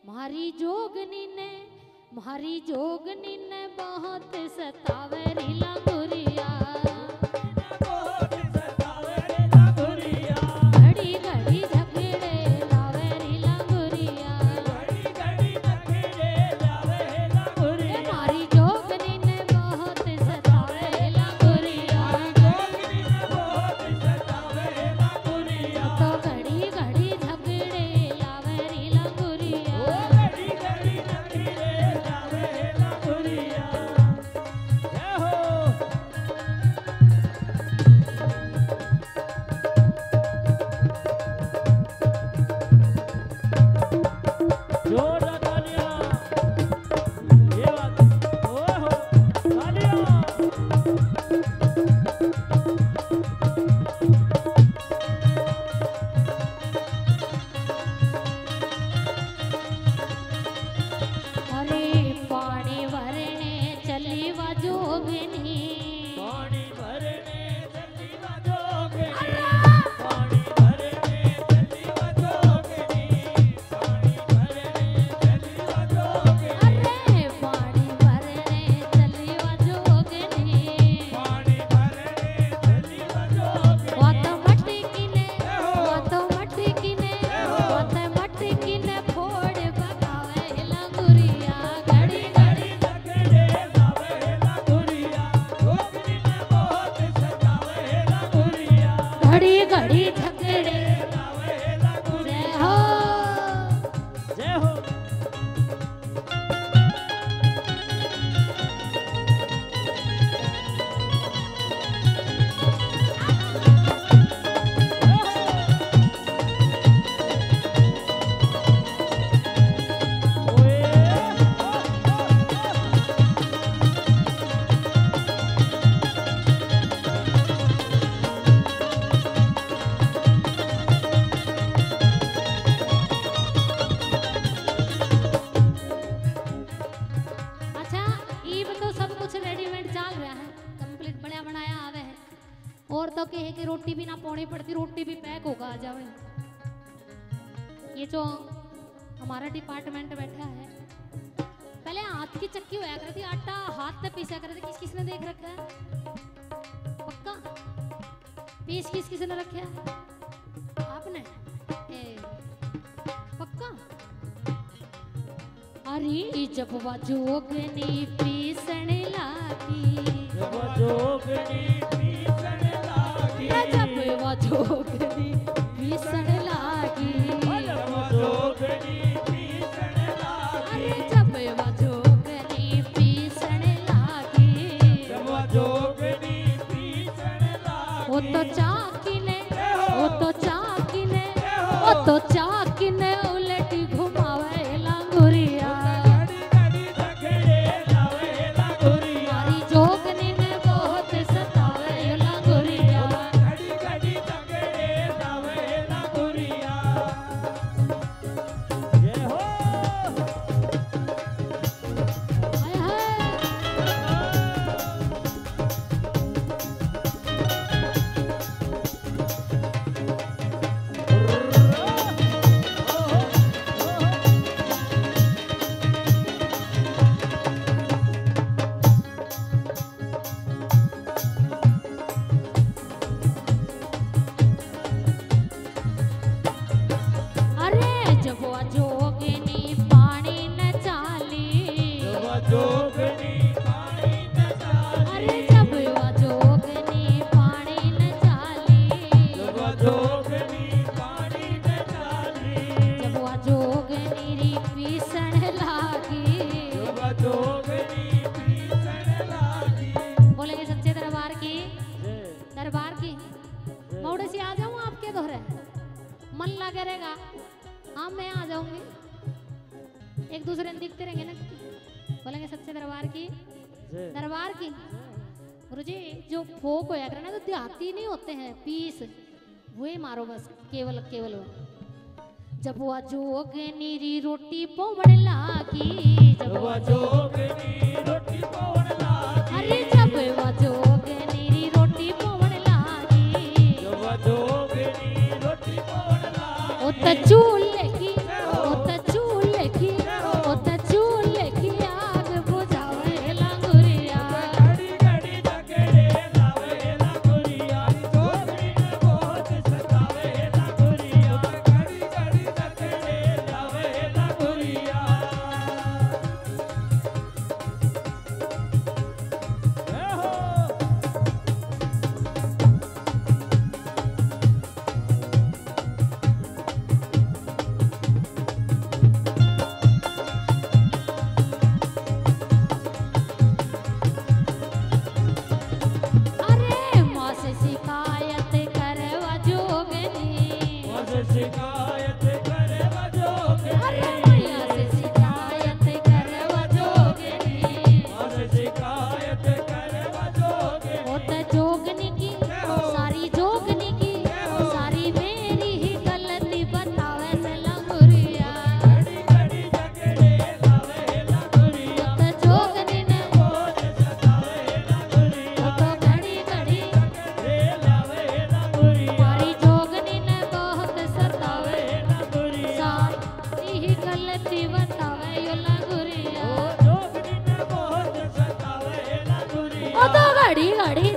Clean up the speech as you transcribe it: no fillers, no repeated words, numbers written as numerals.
मारी जोगनी ने बहुत सतावे री लांगुरिया, घड़ी घड़ी झगड़े लावे री लांगुरिया, मारी जोगनी ने बहुत सतावे लांगुरिया, तो घड़ी घड़ी झगड़े लावे री लांगुरिया। और तो कहे कि रोटी भी ना पौनी पड़ती, रोटी भी पैक होगा आ जावे। ये जो हमारा डिपार्टमेंट बैठा है, पहले हाथ की चक्की होया करती, आटा हाथ से पीसा करते। किसने देख रखा है? पक्का पीस किसने रखा है? आपने? पक्का? अरे जब जोगनी पीसण लागी, जब जोगनी पीसण लागी, जब जोगनी पीसण लागी, जब जोगनी पीसण लागी, जब जोगनी पीसण लागी, जब जोगनी पीसण लागी, वो तो चाकिने, वो तो चाकिने, वो तो चाकिने उलटी घुमावे लांगुरिया। घड़ी झगड़े लावे लांगुरिया, मारी जोगनी ने बहुत सतावे लांगुरिया, घड़ी झगड़े लावे लांगुरिया। जय हो। हाय हाय। अरे जब जोगनी पानी न चाली, जब जोगनी पानी न चाली, अरे जब जोगनी पानी न चाली, जब जोगनी पानी न चाली, जब जोगनी री पीसण लागी, जब जोगनी पीसण लागी। बोलेंगे सच्चे दरबार की, दरबार की। मौड़े से आ जाऊं आपके दोहरे, मन लगे रहेगा। हाँ मैं आ जाऊंगी, एक दूसरे ने दिखते रहेंगे ना। बोलेंगे सच्चे दरबार की, दरबार की। गुरुजी जो फोक होया करे ना, तो देहाती नहीं होते हैं, पीस वही मारो बस, केवल केवल वो। जब वो जोगनी री रोटी पोवड़ लागी, जब वो जोगनी रोटी पोवड़ लागी, अरे जब वो जोगनी री रोटी पोवड़ लागी, जब जोगनी रोटी पोवड़ लागी, ओ त चूल्हे की, ओ त चूल्हे की, सी बतावे यो लगुरिया जोगनी ने बहुत सतावे लागुरिया ओ तो घड़ी घड़ी